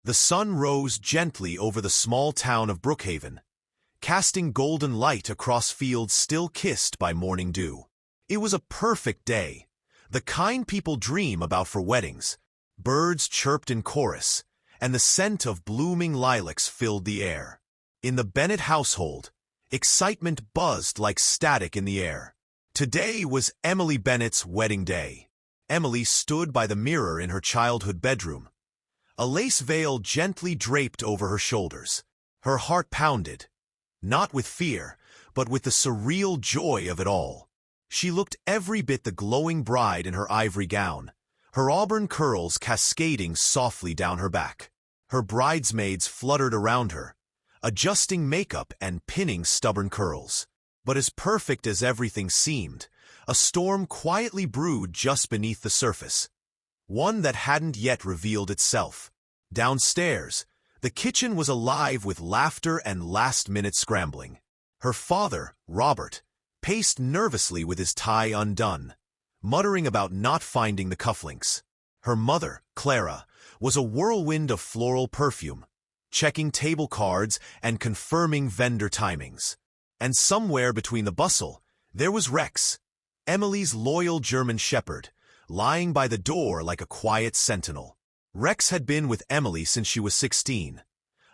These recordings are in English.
The sun rose gently over the small town of Brookhaven, casting golden light across fields still kissed by morning dew. It was a perfect day, the kind people dream about for weddings. Birds chirped in chorus, and the scent of blooming lilacs filled the air. In the Bennett household, excitement buzzed like static in the air. Today was Emily Bennett's wedding day. Emily stood by the mirror in her childhood bedroom, a lace veil gently draped over her shoulders. Her heart pounded, not with fear, but with the surreal joy of it all. She looked every bit the glowing bride in her ivory gown, her auburn curls cascading softly down her back. Her bridesmaids fluttered around her, adjusting makeup and pinning stubborn curls. But as perfect as everything seemed, a storm quietly brewed just beneath the surface, one that hadn't yet revealed itself. Downstairs, the kitchen was alive with laughter and last-minute scrambling. Her father, Robert, paced nervously with his tie undone, muttering about not finding the cufflinks. Her mother, Clara, was a whirlwind of floral perfume, checking table cards and confirming vendor timings. And somewhere between the bustle, there was Rex, Emily's loyal German shepherd, lying by the door like a quiet sentinel. Rex had been with Emily since she was 16,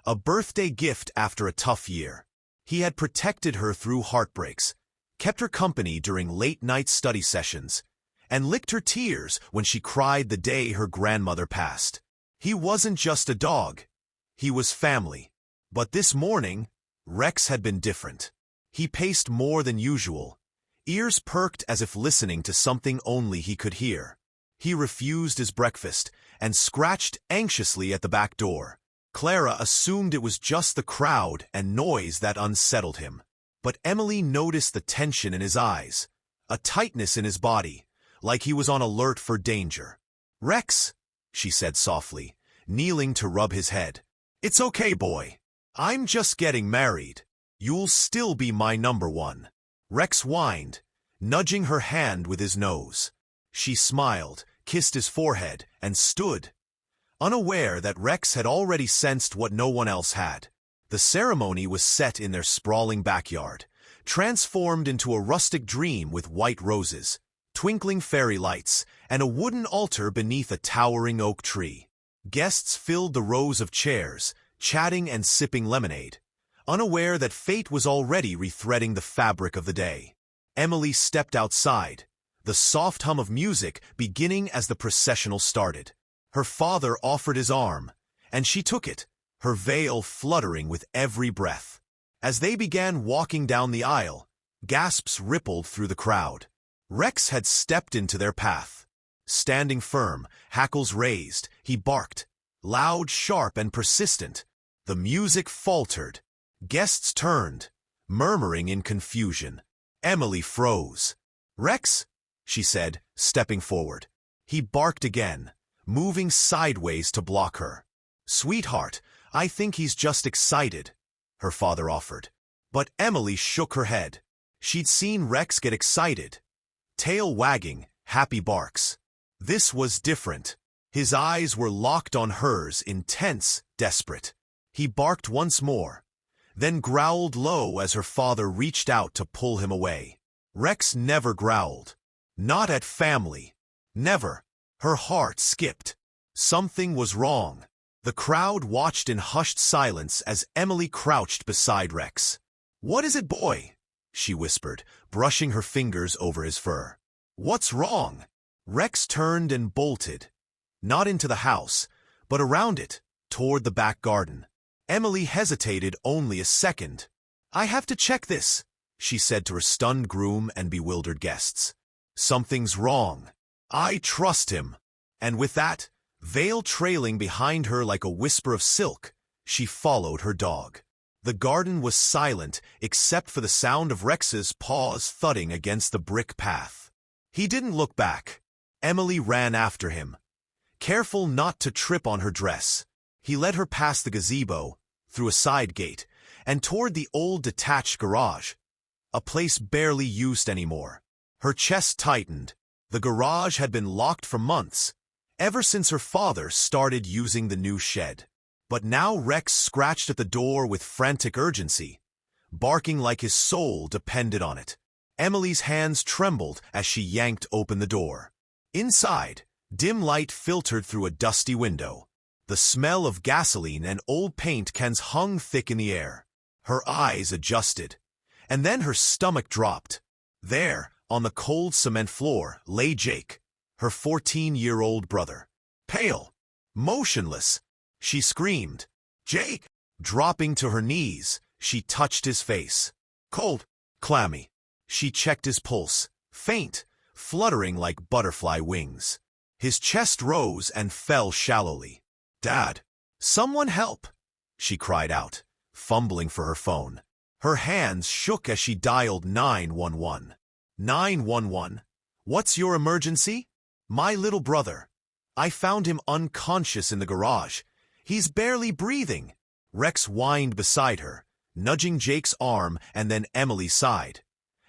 a birthday gift after a tough year. He had protected her through heartbreaks, kept her company during late-night study sessions, and licked her tears when she cried the day her grandmother passed. He wasn't just a dog, he was family. But this morning, Rex had been different. He paced more than usual, ears perked as if listening to something only he could hear. He refused his breakfast and scratched anxiously at the back door. Clara assumed it was just the crowd and noise that unsettled him. But Emily noticed the tension in his eyes, a tightness in his body, like he was on alert for danger. "Rex," she said softly, kneeling to rub his head. "It's okay, boy. I'm just getting married. You'll still be my number one." Rex whined, nudging her hand with his nose. She smiled, kissed his forehead, and stood, unaware that Rex had already sensed what no one else had. The ceremony was set in their sprawling backyard, transformed into a rustic dream with white roses, twinkling fairy lights, and a wooden altar beneath a towering oak tree. Guests filled the rows of chairs, chatting and sipping lemonade, unaware that fate was already rethreading the fabric of the day. Emily stepped outside, the soft hum of music beginning as the processional started. Her father offered his arm, and she took it, her veil fluttering with every breath. As they began walking down the aisle, gasps rippled through the crowd. Rex had stepped into their path. Standing firm, hackles raised, he barked, loud, sharp, and persistent. The music faltered. Guests turned, murmuring in confusion. Emily froze. "Rex," she said, stepping forward. He barked again, moving sideways to block her. "Sweetheart, I think he's just excited," her father offered. But Emily shook her head. She'd seen Rex get excited, tail wagging, happy barks. This was different. His eyes were locked on hers, intense, desperate. He barked once more, then growled low as her father reached out to pull him away. Rex never growled. Not at family. Never. Her heart skipped. Something was wrong. The crowd watched in hushed silence as Emily crouched beside Rex. "What is it, boy?" she whispered, brushing her fingers over his fur. "What's wrong?" Rex turned and bolted, not into the house, but around it, toward the back garden. Emily hesitated only a second. "I have to check this," she said to her stunned groom and bewildered guests. "Something's wrong. I trust him." And with that, veil trailing behind her like a whisper of silk, she followed her dog. The garden was silent except for the sound of Rex's paws thudding against the brick path. He didn't look back. Emily ran after him, careful not to trip on her dress. He led her past the gazebo, through a side gate, and toward the old detached garage, a place barely used anymore. Her chest tightened. The garage had been locked for months, ever since her father started using the new shed. But now Rex scratched at the door with frantic urgency, barking like his soul depended on it. Emily's hands trembled as she yanked open the door. Inside, dim light filtered through a dusty window. The smell of gasoline and old paint cans hung thick in the air. Her eyes adjusted, and then her stomach dropped. There, on the cold cement floor, lay Jake, her 14-year-old brother. Pale, motionless, she screamed, "Jake!" Dropping to her knees, she touched his face. Cold, clammy. She checked his pulse, faint, fluttering like butterfly wings. His chest rose and fell shallowly. "Dad, someone help!" she cried out, fumbling for her phone. Her hands shook as she dialed 911. 911? What's your emergency? My little brother. I found him unconscious in the garage. He's barely breathing. Rex whined beside her, nudging Jake's arm and then Emily's side,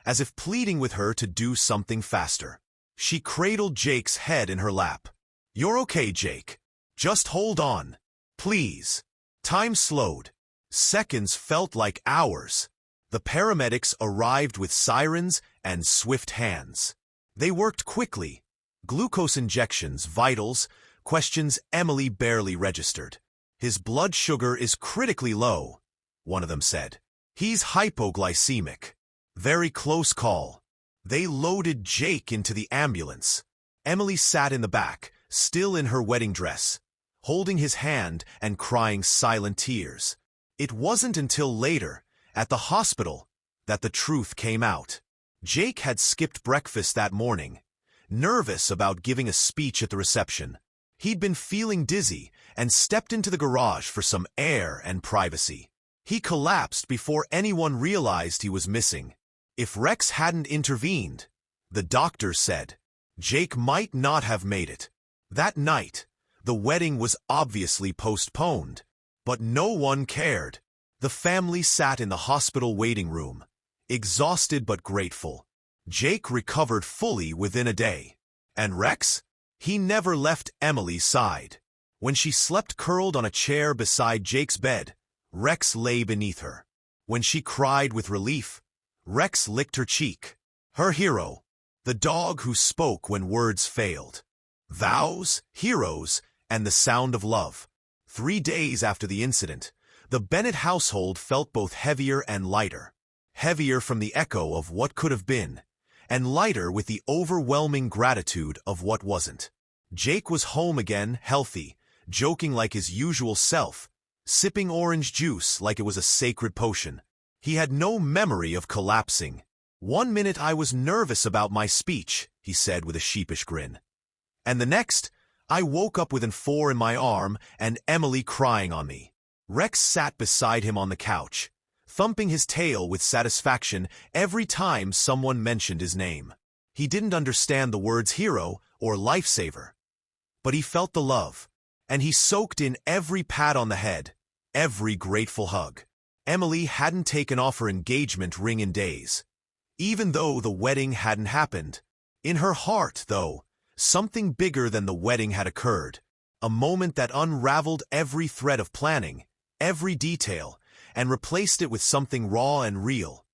as if pleading with her to do something faster. She cradled Jake's head in her lap. "You're okay, Jake. Just hold on. Please." Time slowed. Seconds felt like hours. The paramedics arrived with sirens and swift hands. They worked quickly. Glucose injections, vitals, questions Emily barely registered. "His blood sugar is critically low," one of them said. "He's hypoglycemic." Very close call. They loaded Jake into the ambulance. Emily sat in the back, still in her wedding dress, holding his hand and crying silent tears. It wasn't until later, at the hospital, that the truth came out. Jake had skipped breakfast that morning, nervous about giving a speech at the reception. He'd been feeling dizzy and stepped into the garage for some air and privacy. He collapsed before anyone realized he was missing. If Rex hadn't intervened, the doctor said, Jake might not have made it. That night, the wedding was obviously postponed, but no one cared. The family sat in the hospital waiting room, exhausted but grateful. Jake recovered fully within a day. And Rex? He never left Emily's side. When she slept curled on a chair beside Jake's bed, Rex lay beneath her. When she cried with relief, Rex licked her cheek. Her hero, the dog who spoke when words failed. Vows, heroes, and the sound of love. 3 days after the incident, the Bennett household felt both heavier and lighter. Heavier from the echo of what could have been, and lighter with the overwhelming gratitude of what wasn't. Jake was home again, healthy, joking like his usual self, sipping orange juice like it was a sacred potion. He had no memory of collapsing. "1 minute I was nervous about my speech," he said with a sheepish grin. "And the next, I woke up with an 4 in my arm and Emily crying on me." Rex sat beside him on the couch, thumping his tail with satisfaction every time someone mentioned his name. He didn't understand the words hero or lifesaver, but he felt the love, and he soaked in every pat on the head, every grateful hug. Emily hadn't taken off her engagement ring in days, even though the wedding hadn't happened. In her heart, though, something bigger than the wedding had occurred, a moment that unraveled every thread of planning, every detail, and replaced it with something raw and real.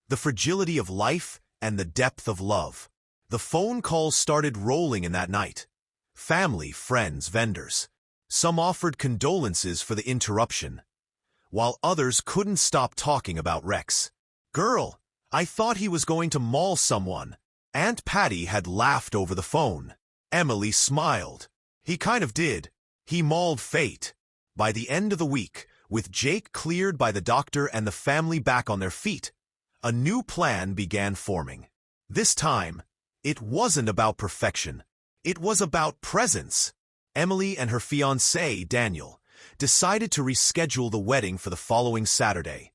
The fragility of life and the depth of love. The phone calls started rolling in that night. Family, friends, vendors. Some offered condolences for the interruption, while others couldn't stop talking about Rex. "Girl, I thought he was going to maul someone." Aunt Patty had laughed over the phone. Emily smiled. "He kind of did. He mauled fate." By the end of the week, with Jake cleared by the doctor and the family back on their feet, a new plan began forming. This time, it wasn't about perfection. It was about presence. Emily and her fiancé, Daniel, decided to reschedule the wedding for the following Saturday.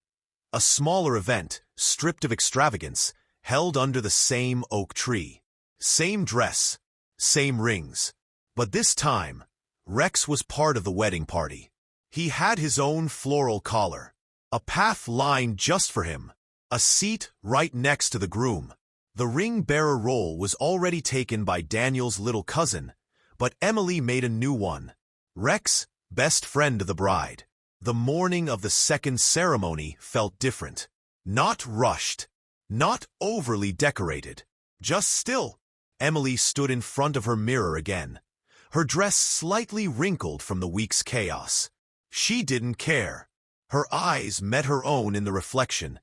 A smaller event, stripped of extravagance, held under the same oak tree. Same dress, same rings. But this time, Rex was part of the wedding party. He had his own floral collar, a path lined just for him, a seat right next to the groom. The ring-bearer role was already taken by Daniel's little cousin, but Emily made a new one. Rex, best friend of the bride. The morning of the second ceremony felt different. Not rushed, not overly decorated, just still. Emily stood in front of her mirror again, her dress slightly wrinkled from the week's chaos. She didn't care. Her eyes met her own in the reflection,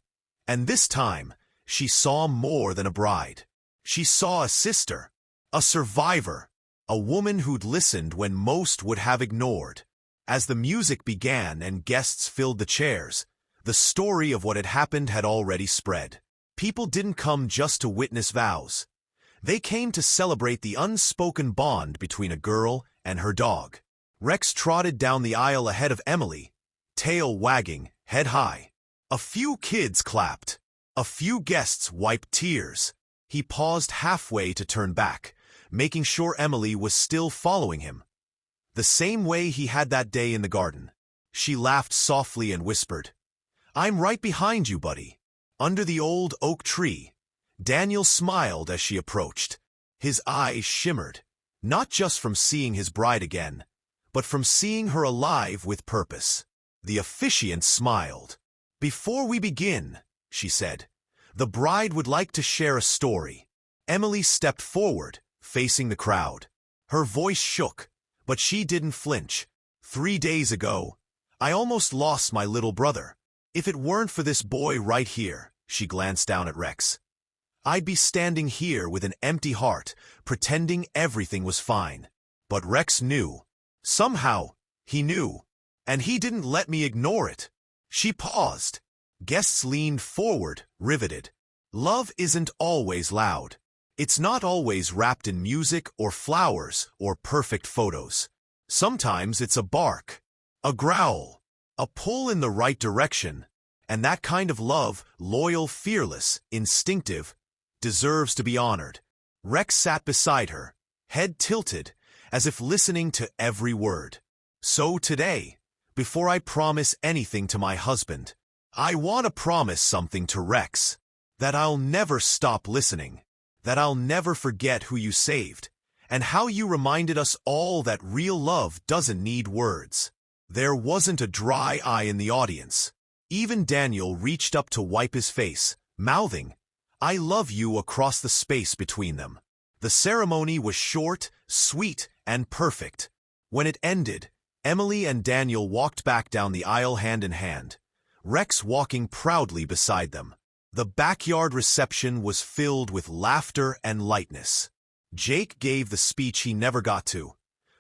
and this time she saw more than a bride. She saw a sister, a survivor, a woman who'd listened when most would have ignored. As the music began and guests filled the chairs, the story of what had happened had already spread. People didn't come just to witness vows. They came to celebrate the unspoken bond between a girl and her dog. Rex trotted down the aisle ahead of Emily, tail wagging, head high. A few kids clapped. A few guests wiped tears. He paused halfway to turn back, making sure Emily was still following him. The same way he had that day in the garden. She laughed softly and whispered, "I'm right behind you, buddy." Under the old oak tree, Daniel smiled as she approached. His eyes shimmered, not just from seeing his bride again, but from seeing her alive with purpose. The officiant smiled. "Before we begin," she said, "the bride would like to share a story." Emily stepped forward, facing the crowd. Her voice shook, but she didn't flinch. 3 days ago, I almost lost my little brother. If it weren't for this boy right here, she glanced down at Rex, I'd be standing here with an empty heart, pretending everything was fine. But Rex knew. Somehow, he knew. And he didn't let me ignore it. She paused. Guests leaned forward, riveted. Love isn't always loud. It's not always wrapped in music or flowers or perfect photos. Sometimes it's a bark, a growl, a pull in the right direction. And that kind of love, loyal, fearless, instinctive, deserves to be honored. Rex sat beside her, head tilted, as if listening to every word. So today, before I promise anything to my husband, I want to promise something to Rex. That I'll never stop listening. That I'll never forget who you saved, and how you reminded us all that real love doesn't need words. There wasn't a dry eye in the audience. Even Daniel reached up to wipe his face, mouthing, "I love you," across the space between them. The ceremony was short, sweet, and perfect. When it ended, Emily and Daniel walked back down the aisle hand in hand, Rex walking proudly beside them. The backyard reception was filled with laughter and lightness. Jake gave the speech he never got to,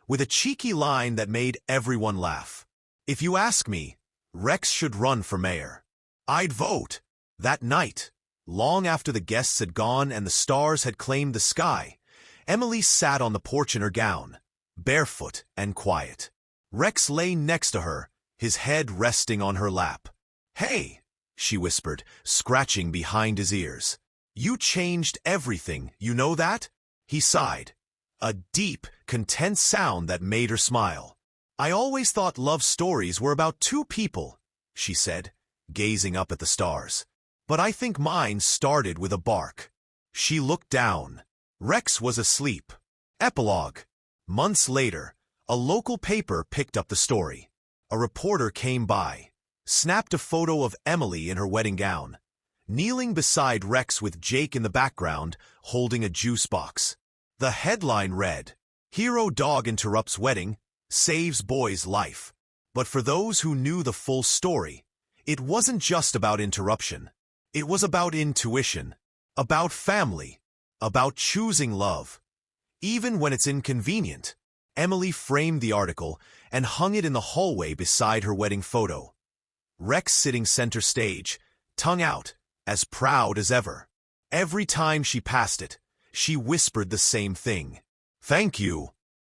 with a cheeky line that made everyone laugh. "If you ask me, Rex should run for mayor. I'd vote." That night, long after the guests had gone and the stars had claimed the sky, Emily sat on the porch in her gown, barefoot and quiet. Rex lay next to her, his head resting on her lap. "Hey," she whispered, scratching behind his ears. "You changed everything, you know that?" He sighed, a deep, content sound that made her smile. "I always thought love stories were about two people," she said, gazing up at the stars. "But I think mine started with a bark." She looked down. Rex was asleep. Epilogue. Months later, a local paper picked up the story. A reporter came by, snapped a photo of Emily in her wedding gown, kneeling beside Rex with Jake in the background, holding a juice box. The headline read, "Hero Dog Interrupts Wedding, Saves Boy's Life." But for those who knew the full story, it wasn't just about interruption. It was about intuition, about family, about choosing love. Even when it's inconvenient. Emily framed the article and hung it in the hallway beside her wedding photo. Rex sitting center stage, tongue out, as proud as ever. Every time she passed it, she whispered the same thing. "Thank you."